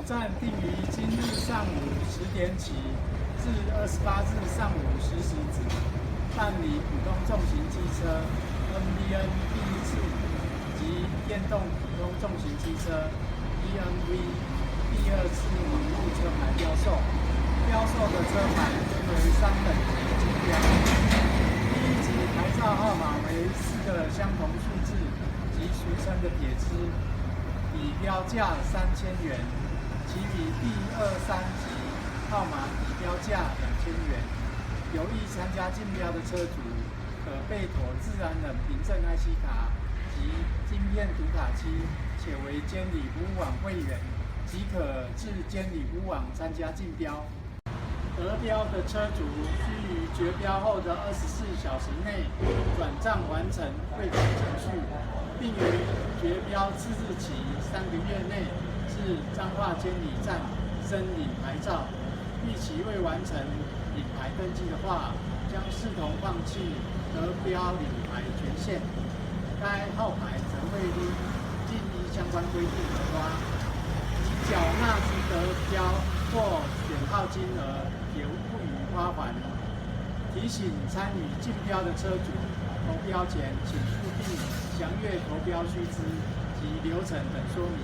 站定于今日上午10点起至28日上午10时止办理普通重型机车 NVN 第一次及电动普通重型机车 ENV 第二次网络车牌标售。标售的车牌分为3等级竞标，第一级牌照号码为4个相同数字及俗称的铁支，以标价3000元。其余第2、3级号码以标价2000元。有意参加竞标的车主，可备妥自然人凭证 IC 卡及晶片读卡机，且为监理服务网会员，即可至监理服务网参加竞标。得标的车主需于决标后的24小时内转账完成汇款程序，并于决标次日起3个月内至彰化监理站申领牌照。逾期未完成领牌登记的话，将视同放弃得标领牌权限。该号牌则会另依相关规定核发，已缴纳之得标或选号金额也不予发还。提醒参与竞标的车主，投标前请务必详阅投标须知及流程等说明，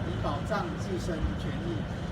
以保障自身权益。